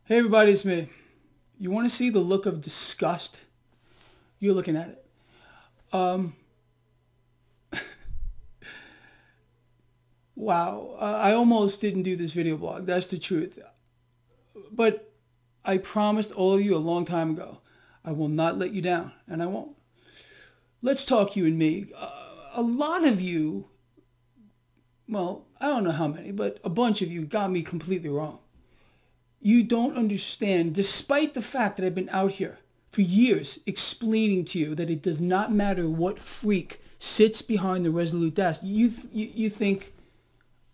Hey everybody, it's me. You want to see the look of disgust? You're looking at it. Wow, I almost didn't do this video blog. That's the truth. But I promised all of you a long time ago, I will not let you down, and I won't. Let's talk you and me. A lot of you, well, I don't know how many, but a bunch of you got me completely wrong. You don't understand, despite the fact that I've been out here for years explaining to you that it does not matter what freak sits behind the Resolute desk. You think,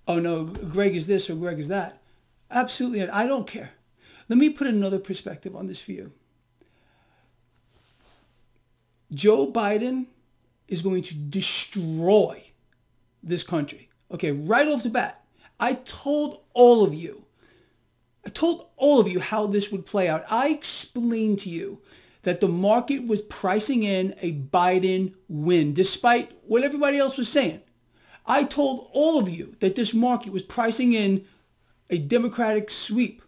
oh no, Greg is this or Greg is that. Absolutely not. I don't care. Let me put another perspective on this for you. Joe Biden is going to destroy this country. Okay, right off the bat. I told all of you how this would play out. I explained to you that the market was pricing in a Biden win, despite what everybody else was saying. I told all of you that this market was pricing in a Democratic sweep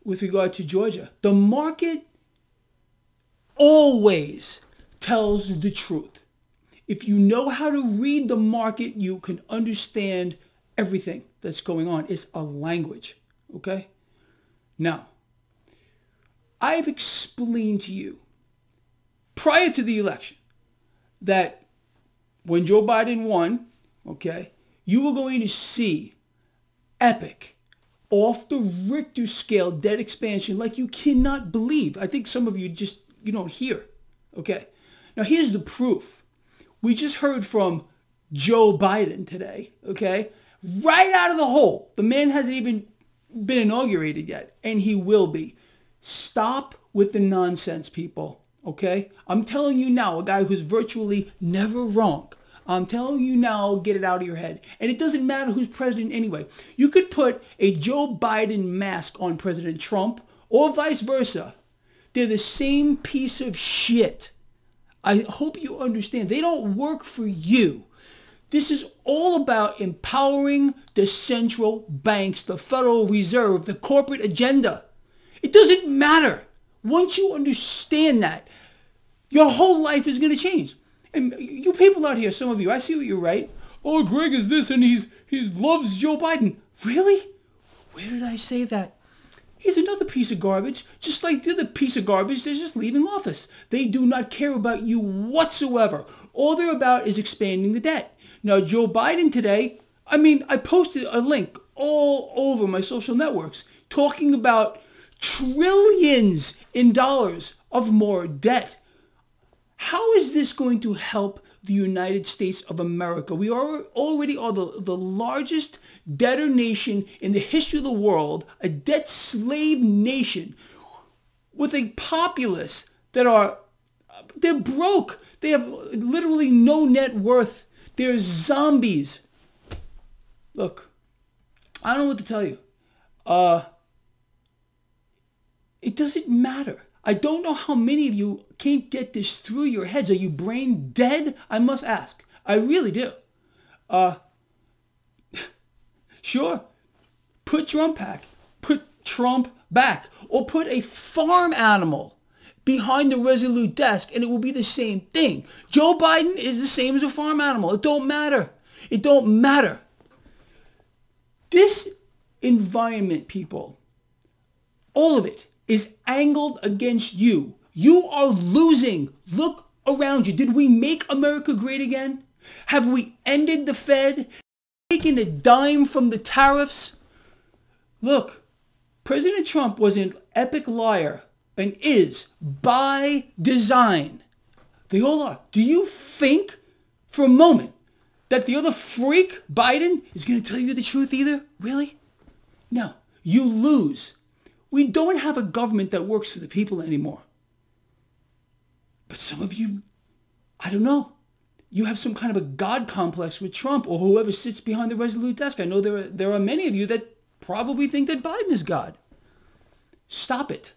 with regard to Georgia. The market always tells the truth. If you know how to read the market, you can understand everything that's going on. It's a language, okay? Now, I've explained to you prior to the election that when Joe Biden won, okay, you were going to see epic, off the Richter scale debt expansion like you cannot believe. I think some of you you don't hear, okay? Now, here's the proof. We just heard from Joe Biden today, okay? Right out of the hole. The man hasn't even been inaugurated yet, and he will be. Stop with the nonsense, people, okay? I'm telling you now, a guy who's virtually never wrong. I'm telling you now, get it out of your head. And it doesn't matter who's president anyway. You could put a Joe Biden mask on President Trump or vice versa. They're the same piece of shit. I hope you understand. They don't work for you. This is all about empowering the central banks, the Federal Reserve, the corporate agenda. It doesn't matter. Once you understand that, your whole life is going to change. And you people out here, some of you, I see what you write. Oh, Greg is this and he loves Joe Biden. Really? Where did I say that? He's another piece of garbage. Just like the other piece of garbage that's just leaving office. They do not care about you whatsoever. All they're about is expanding the debt. Now, Joe Biden today, I posted a link all over my social networks talking about trillions in dollars of more debt. How is this going to help the United States of America? We already are the largest debtor nation in the history of the world, a debt slave nation with a populace they're broke. They have literally no net worth. They're zombies. Look, I don't know what to tell you. It doesn't matter. I don't know how many of you can't get this through your heads. Are you brain dead? I must ask. I really do. Sure. Put Trump back. Put Trump back. Or put a farm animal behind the Resolute desk and it will be the same thing. Joe Biden is the same as a farm animal. It don't matter. It don't matter. This environment, people, all of it is angled against you. You are losing. Look around you. Did we make America great again? Have we ended the Fed? Taken a dime from the tariffs? Look, President Trump was an epic liar and is by design. They all are. Do you think for a moment that the other freak, Biden, is going to tell you the truth either? Really? No. You lose. We don't have a government that works for the people anymore. But some of you, I don't know. You have some kind of a God complex with Trump or whoever sits behind the Resolute desk. I know there are many of you that probably think that Biden is God. Stop it.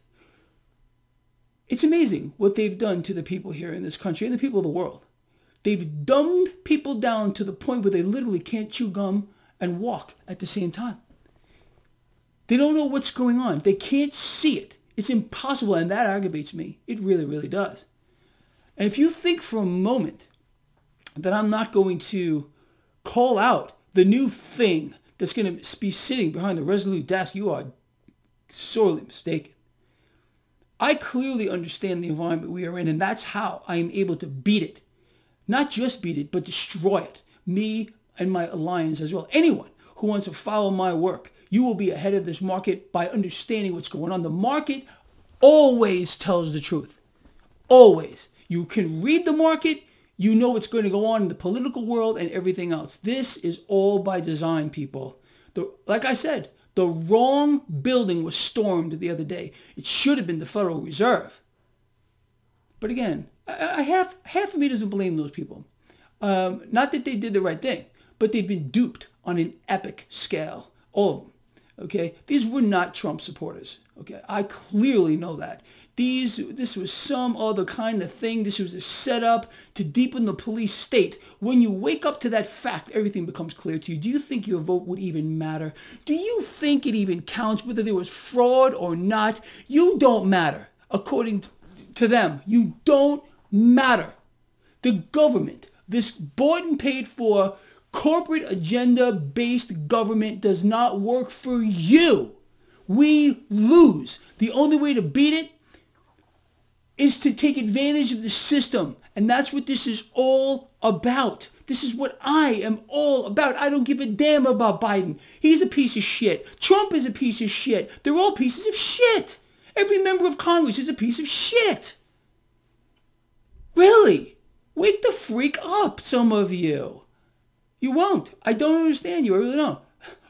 It's amazing what they've done to the people here in this country and the people of the world. They've dumbed people down to the point where they literally can't chew gum and walk at the same time. They don't know what's going on. They can't see it. It's impossible, and that aggravates me. It really, really does. And if you think for a moment that I'm not going to call out the new thing that's going to be sitting behind the Resolute desk, you are sorely mistaken. I clearly understand the environment we are in, and that's how I am able to beat it. Not just beat it, but destroy it. Me and my alliance as well. Anyone who wants to follow my work, you will be ahead of this market by understanding what's going on. The market always tells the truth. Always. You can read the market. You know what's going to go on in the political world and everything else. This is all by design, people. Like I said, the wrong building was stormed the other day. It should have been the Federal Reserve. But again, half of me doesn't blame those people. Not that they did the right thing, but they've been duped on an epic scale. All of them. Okay? These were not Trump supporters. Okay? I clearly know that. This was some other kind of thing. This was a setup to deepen the police state. When you wake up to that fact, everything becomes clear to you. Do you think your vote would even matter? Do you think it even counts whether there was fraud or not? You don't matter. According to them, you don't matter. The government, this bought and paid for corporate agenda-based government does not work for you. We lose. The only way to beat it is to take advantage of the system. And that's what this is all about. This is what I am all about. I don't give a damn about Biden. He's a piece of shit. Trump is a piece of shit. They're all pieces of shit. Every member of Congress is a piece of shit. Really? Wake the freak up, some of you. You won't. I don't understand you. I really don't.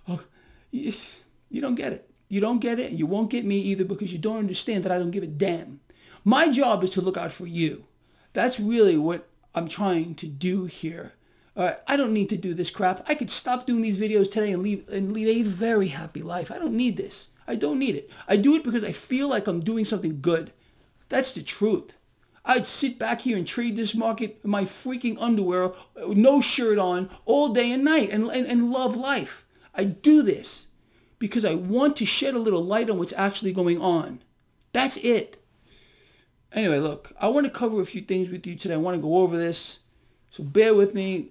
Oh, you don't get it. You don't get it, and you won't get me either because you don't understand that I don't give a damn. My job is to look out for you. That's really what I'm trying to do here. I don't need to do this crap. I could stop doing these videos today and lead a very happy life. I don't need this. I don't need it. I do it because I feel like I'm doing something good. That's the truth. I'd sit back here and trade this market in my freaking underwear, no shirt on, all day and night and love life. I do this because I want to shed a little light on what's actually going on. That's it. Anyway, look, I want to cover a few things with you today. I want to go over this, so bear with me.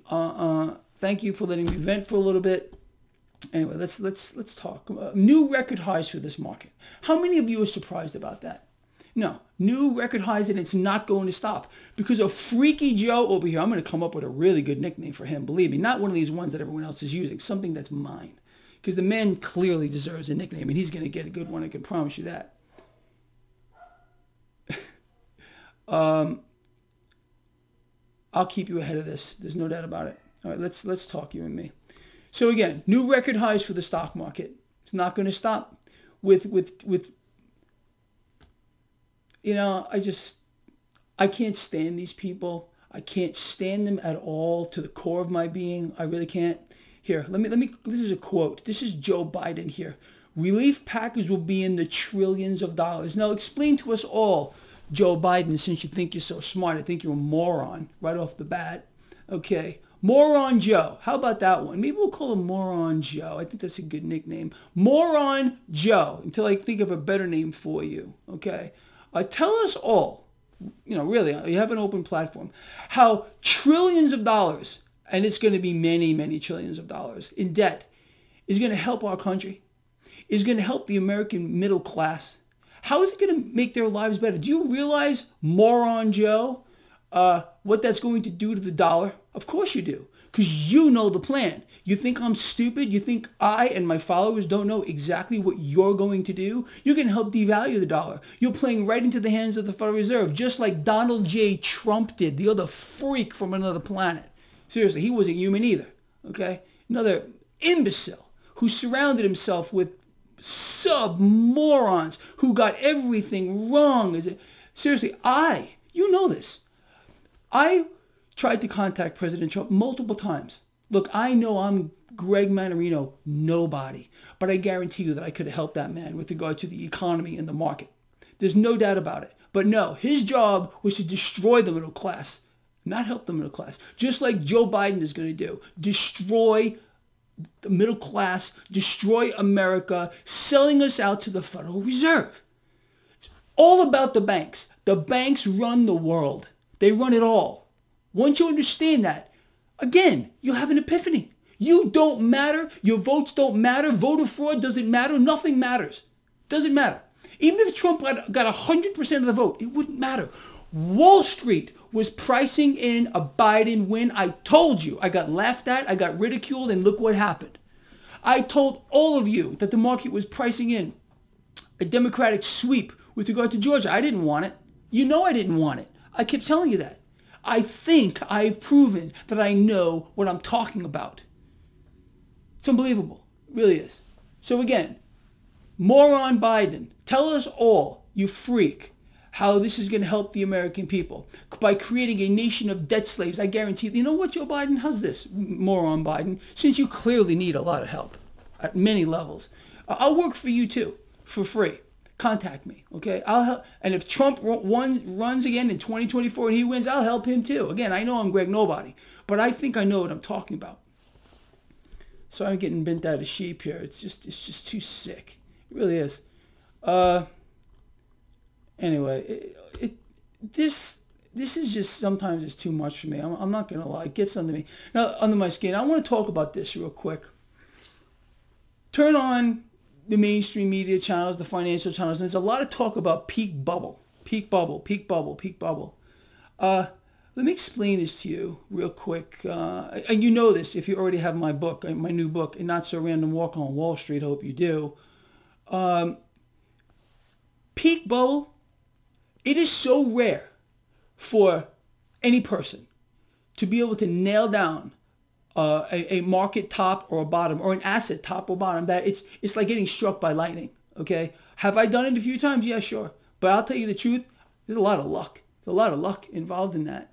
Thank you for letting me vent for a little bit. Anyway, let's talk. New record highs for this market. How many of you are surprised about that? No, new record highs, and it's not going to stop because a Freaky Joe over here, I'm going to come up with a really good nickname for him. Believe me, not one of these ones that everyone else is using, something that's mine. Because the man clearly deserves a nickname, and he's going to get a good one, I can promise you that. I'll keep you ahead of this. There's no doubt about it. All right, let's talk, you and me. So again, new record highs for the stock market. It's not going to stop. With you know, I can't stand these people. I can't stand them at all to the core of my being. I really can't. Here, let me. This is a quote. This is Joe Biden here. Relief package will be in the trillions of dollars. Now explain to us all, Joe Biden, since you think you're so smart. I think you're a moron right off the bat. Okay. Moron Joe. How about that one? Maybe we'll call him Moron Joe. I think that's a good nickname. Moron Joe, until I think of a better name for you. Okay. Tell us all, you know, really, you have an open platform, how trillions of dollars, and it's going to be many, many trillions of dollars in debt, is going to help our country, is going to help the American middle class. How is it going to make their lives better? Do you realize, Moron Joe, what that's going to do to the dollar? Of course you do, because you know the plan. You think I'm stupid? You think I and my followers don't know exactly what you're going to do? You're going to help devalue the dollar. You're playing right into the hands of the Federal Reserve, just like Donald J. Trump did, the other freak from another planet. Seriously, he wasn't human either, okay? Another imbecile who surrounded himself with sub-morons who got everything wrong. Seriously, you know this. I tried to contact President Trump multiple times. Look, I know I'm Greg Mannarino, nobody, but I guarantee you that I could have helped that man with regard to the economy and the market. There's no doubt about it. But no, his job was to destroy the middle class, not help the middle class, just like Joe Biden is going to do. Destroy the middle class, destroy America, selling us out to the Federal Reserve. It's all about the banks. The banks run the world. They run it all. Once you understand that, again, you'll have an epiphany. You don't matter. Your votes don't matter. Voter fraud doesn't matter. Nothing matters. Doesn't matter. Even if Trump got 100% of the vote, it wouldn't matter. Wall Street was pricing in a Biden win. I told you. I got laughed at. I got ridiculed, and look what happened. I told all of you that the market was pricing in a Democratic sweep with regard to Georgia. I didn't want it. You know I didn't want it. I kept telling you that. I think I've proven that I know what I'm talking about. It's unbelievable. It really is. So again, moron Biden, tell us all, you freak, how this is going to help the American people by creating a nation of debt slaves. I guarantee you know what, Joe Biden? How's this, moron Biden? Since you clearly need a lot of help at many levels, I'll work for you too, for free. Contact me, okay? I'll help. And if Trump runs again in 2024 and he wins, I'll help him too. Again, I know I'm Greg Nobody, but I think I know what I'm talking about. So I'm getting bent out of shape here. It's just too sick. It really is. Anyway, this is just sometimes it's too much for me. I'm not gonna lie. It gets under me. Now, under my skin. I want to talk about this real quick. Turn on the mainstream media channels, the financial channels, and there's a lot of talk about peak bubble, peak bubble, peak bubble, peak bubble. Let me explain this to you real quick. And you know this if you already have my book, my new book, A Not So Random Walk on Wall Street. I hope you do. Peak bubble, it is so rare for any person to be able to nail down a market top or a bottom or an asset top or bottom that it's like getting struck by lightning. Okay, have I done it a few times? Yeah, sure. But I'll tell you the truth. There's a lot of luck. There's a lot of luck involved in that.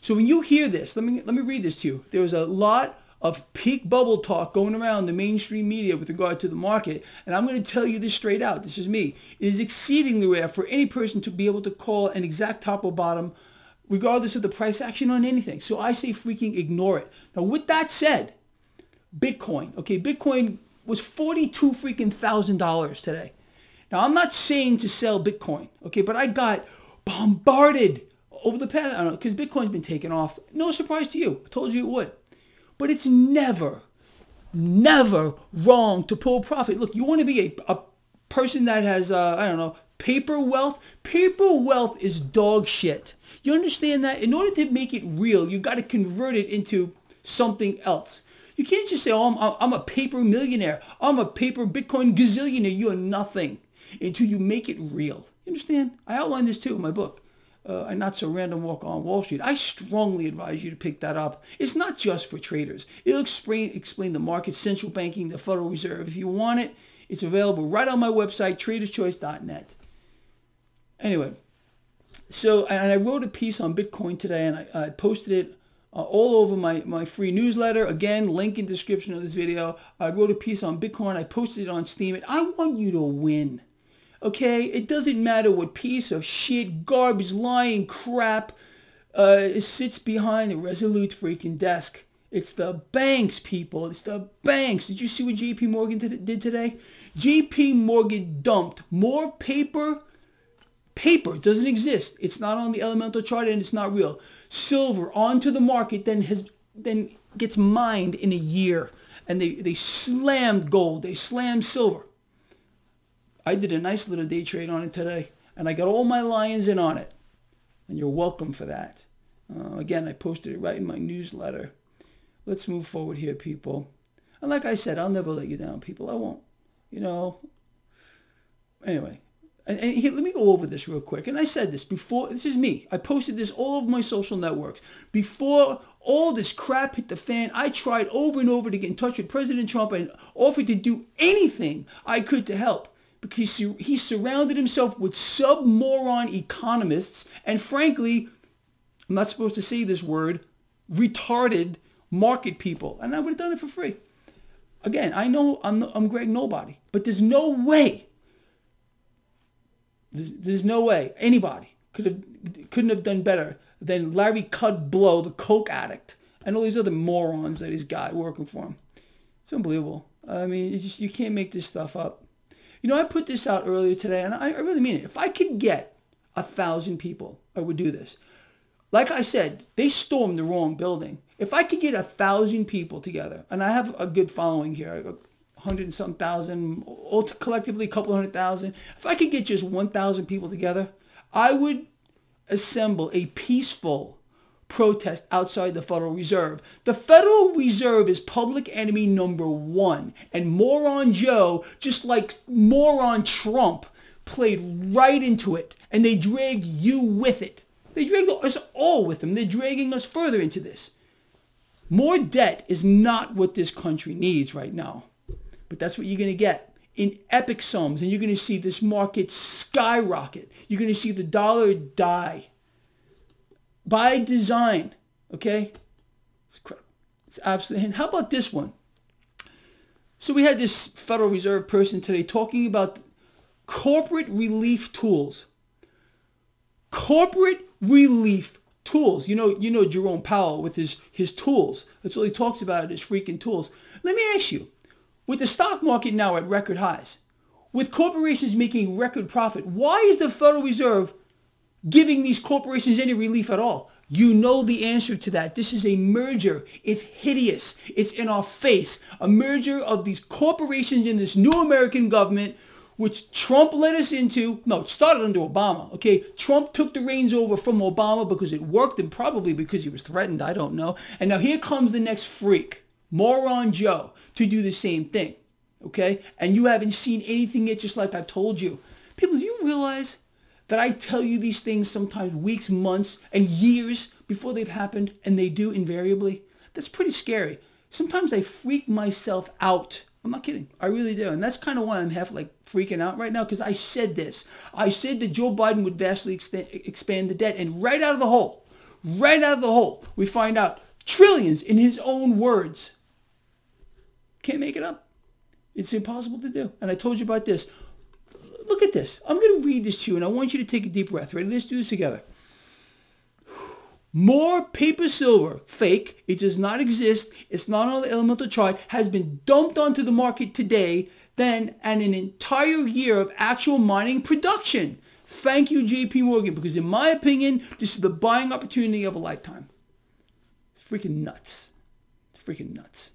So when you hear this, let me read this to you. There's a lot of peak bubble talk going around the mainstream media with regard to the market, and I'm going to tell you this straight out. This is me. It is exceedingly rare for any person to be able to call an exact top or bottom, regardless of the price action on anything. So I say freaking ignore it. Now, with that said, Bitcoin. Okay, Bitcoin was $42,000 today. Now, I'm not saying to sell Bitcoin, okay, but I got bombarded over the past, I don't know, because Bitcoin's been taken off. No surprise to you. I told you it would. But it's never wrong to pull profit. Look, you want to be a person that has, I don't know, paper wealth? Paper wealth is dog shit. You understand that? In order to make it real, you got to convert it into something else. You can't just say, oh, I'm a paper millionaire. I'm a paper Bitcoin gazillionaire. You're nothing until you make it real. You understand? I outline this too in my book, A Not So Random Walk on Wall Street. I strongly advise you to pick that up. It's not just for traders. It'll explain the market, central banking, the Federal Reserve. If you want it, it's available right on my website, traderschoice.net. Anyway, so, and I wrote a piece on Bitcoin today, and I posted it all over my free newsletter. Again, link in description of this video. I wrote a piece on Bitcoin. I posted it on Steam. And I want you to win. Okay? It doesn't matter what piece of shit, garbage, lying crap sits behind the Resolute freaking desk. It's the banks, people. It's the banks. Did you see what JP Morgan did today? JP Morgan dumped more paper. Paper doesn't exist. It's not on the elemental chart and it's not real. Silver onto the market then gets mined in a year. And they slammed gold. They slammed silver. I did a nice little day trade on it today. And I got all my lions in on it. And you're welcome for that. Again, I posted it right in my newsletter. Let's move forward here, people. And like I said, I'll never let you down, people. I won't. You know. Anyway. And here, let me go over this real quick. And I said this before. This is me. I posted this all over my social networks. Before all this crap hit the fan, I tried over and over to get in touch with President Trump and offered to do anything I could to help. Because he surrounded himself with sub-moron economists and, frankly, I'm not supposed to say this word, retarded market people. And I would have done it for free. Again, I know I'm Greg Nobody. But there's no way. There's no way anybody couldn't have done better than Larry Kudlow, the coke addict, and all these other morons that he's got working for him. It's unbelievable. I mean, it's just, you can't make this stuff up. You know, I put this out earlier today, and I really mean it. If I could get 1,000 people, I would do this. Like I said, they stormed the wrong building. If I could get 1,000 people together, and I have a good following here, 100 and some thousand, all collectively a couple 100,000. If I could get just 1,000 people together, I would assemble a peaceful protest outside the Federal Reserve. The Federal Reserve is public enemy number one. And Moron Joe, just like Moron Trump, played right into it. And they dragged you with it. They dragged us all with them. They're dragging us further into this. More debt is not what this country needs right now. But that's what you're going to get in epic sums. And you're going to see this market skyrocket. You're going to see the dollar die. By design. Okay? It's incredible. It's absolutely. And how about this one? So we had this Federal Reserve person today talking about corporate relief tools. Corporate relief tools. You know Jerome Powell with his tools. That's all he talks about, his freaking tools. Let me ask you, with the stock market now at record highs, with corporations making record profit, why is the Federal Reserve giving these corporations any relief at all? You know the answer to that. This is a merger. It's hideous. It's in our face. A merger of these corporations and this new American government, which Trump led us into. No, it started under Obama, okay? Trump took the reins over from Obama because it worked and probably because he was threatened. I don't know. And now here comes the next freak, Moron Joe, to do the same thing, okay? And you haven't seen anything yet, just like I've told you. People, do you realize that I tell you these things sometimes weeks, months, and years before they've happened, and they do invariably? That's pretty scary. Sometimes I freak myself out. I'm not kidding. I really do. And that's kind of why I'm half like freaking out right now, because I said this. I said that Joe Biden would vastly expand the debt, and right out of the hole, we find out trillions in his own words. Can't make it up. It's impossible to do. And I told you about this. Look at this. I'm going to read this to you, and I want you to take a deep breath. Ready? Let's do this together. More paper silver, fake, it does not exist, it's not on the elemental chart, has been dumped onto the market today than an entire year of actual mining production. Thank you, JP Morgan, because in my opinion, this is the buying opportunity of a lifetime. It's freaking nuts. It's freaking nuts.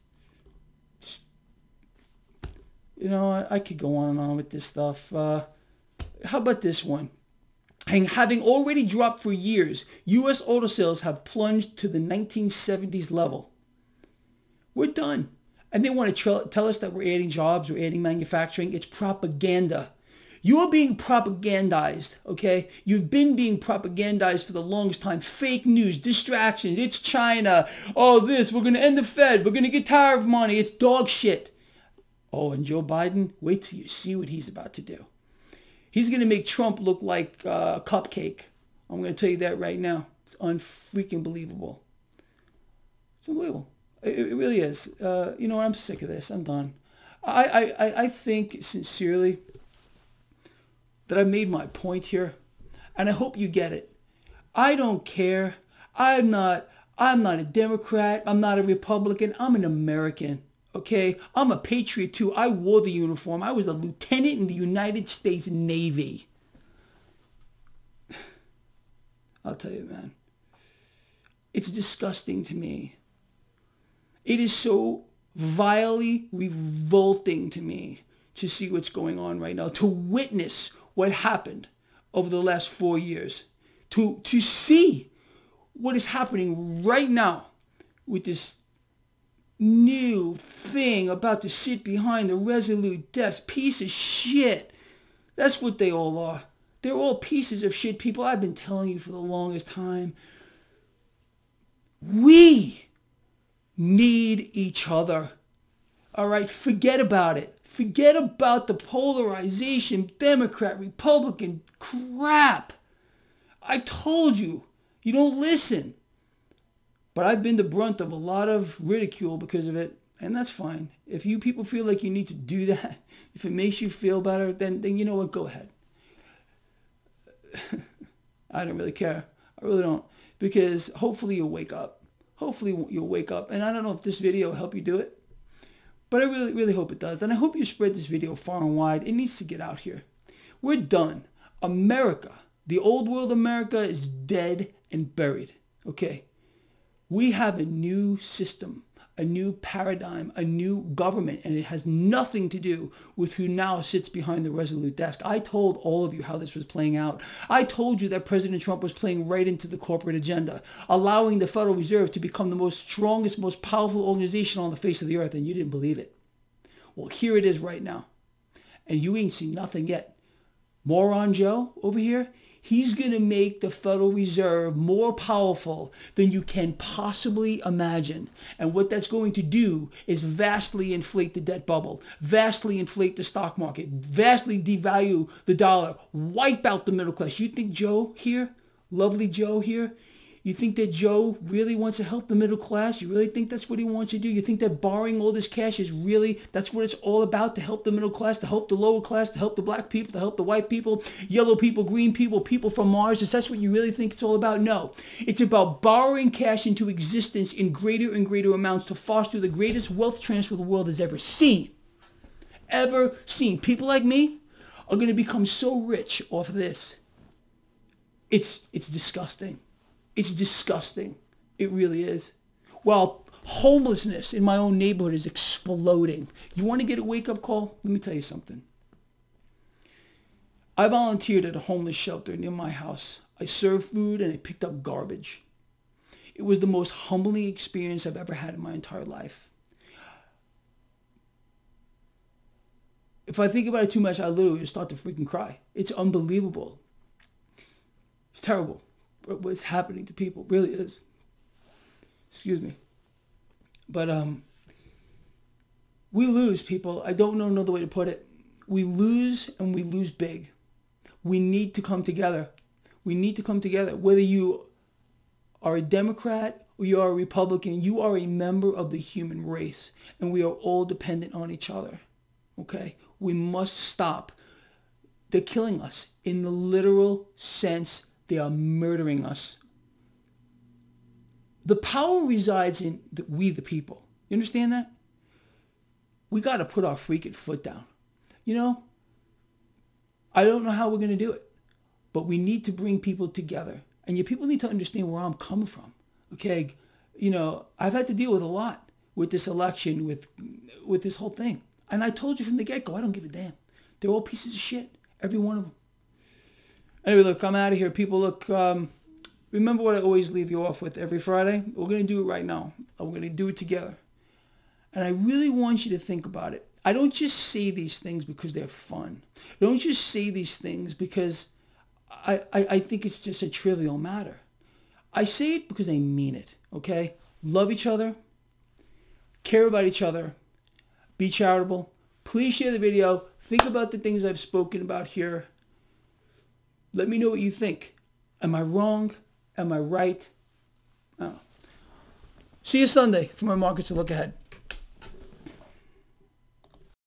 You know, I could go on and on with this stuff. How about this one? Having already dropped for years, U.S. auto sales have plunged to the 1970s level. We're done. And they want to tell us that we're adding jobs, we're adding manufacturing. It's propaganda. You're being propagandized, okay? You've been being propagandized for the longest time. Fake news, distractions, it's China. Oh, this, we're going to end the Fed. We're going to get tariff money. It's dog shit. Oh, and Joe Biden, wait till you see what he's about to do. He's going to make Trump look like a cupcake. I'm going to tell you that right now. It's unfreaking believable. It's unbelievable. It really is. You know what? I'm sick of this. I'm done. I think sincerely that I've made my point here, and I hope you get it. I don't care. I'm not a Democrat. I'm not a Republican. I'm an American. Okay, I'm a patriot too. I wore the uniform. I was a lieutenant in the United States Navy. I'll tell you, man. It's disgusting to me. It is so vilely revolting to me to see what's going on right now, to witness what happened over the last 4 years, to see what is happening right now with this new thing about to sit behind the resolute desk. Piece of shit. That's what they all are. They're all pieces of shit, people. I've been telling you for the longest time. We need each other. All right? Forget about it. Forget about the polarization, Democrat, Republican crap. I told you. You don't listen. But I've been the brunt of a lot of ridicule because of it, and that's fine. If you people feel like you need to do that, if it makes you feel better, then you know what, go ahead. I don't really care. I really don't. Because hopefully you'll wake up. Hopefully you'll wake up. And I don't know if this video will help you do it. But I really, really hope it does. And I hope you spread this video far and wide. It needs to get out here. We're done. America, the old world America, is dead and buried. Okay? We have a new system, a new paradigm, a new government, and it has nothing to do with who now sits behind the Resolute desk. I told all of you how this was playing out. I told you that President Trump was playing right into the corporate agenda, allowing the Federal Reserve to become the most strongest, most powerful organization on the face of the earth, and you didn't believe it. Well, here it is right now, and you ain't seen nothing yet. Moron Joe over here, he's going to make the Federal Reserve more powerful than you can possibly imagine. And what that's going to do is vastly inflate the debt bubble, vastly inflate the stock market, vastly devalue the dollar, wipe out the middle class. You think Joe here, lovely Joe here, you think that Joe really wants to help the middle class? You really think that's what he wants to do? You think that borrowing all this cash is really, that's what it's all about, to help the middle class, to help the lower class, to help the black people, to help the white people, yellow people, green people, people from Mars? Is that what you really think it's all about? No. It's about borrowing cash into existence in greater and greater amounts to foster the greatest wealth transfer the world has ever seen. Ever seen. People like me are going to become so rich off of this. It's disgusting. It's disgusting. It really is. While homelessness in my own neighborhood is exploding. You want to get a wake-up call? Let me tell you something. I volunteered at a homeless shelter near my house. I served food and I picked up garbage. It was the most humbling experience I've ever had in my entire life. If I think about it too much, I literally start to freaking cry. It's unbelievable. It's terrible. What's happening to people really is. Excuse me. But we lose, people. I don't know another way to put it. We lose, and we lose big. We need to come together. We need to come together. Whether you are a Democrat or you are a Republican, you are a member of the human race, and we are all dependent on each other. Okay? We must stop. They're killing us in the literal sense. They are murdering us. The power resides in we, the people. You understand that? We got to put our freaking foot down. You know, I don't know how we're going to do it, but we need to bring people together. And you people need to understand where I'm coming from. Okay? You know, I've had to deal with a lot with this election, with this whole thing. And I told you from the get-go, I don't give a damn. They're all pieces of shit. Every one of them. Anyway, look, I'm out of here. People, look, remember what I always leave you off with every Friday? We're going to do it right now. We're going to do it together. And I really want you to think about it. I don't just say these things because they're fun. I don't just say these things because I think it's just a trivial matter. I say it because I mean it, okay? Love each other. Care about each other. Be charitable. Please share the video. Think about the things I've spoken about here. Let me know what you think. Am I wrong? Am I right? I don't know. See you Sunday for my markets to look ahead.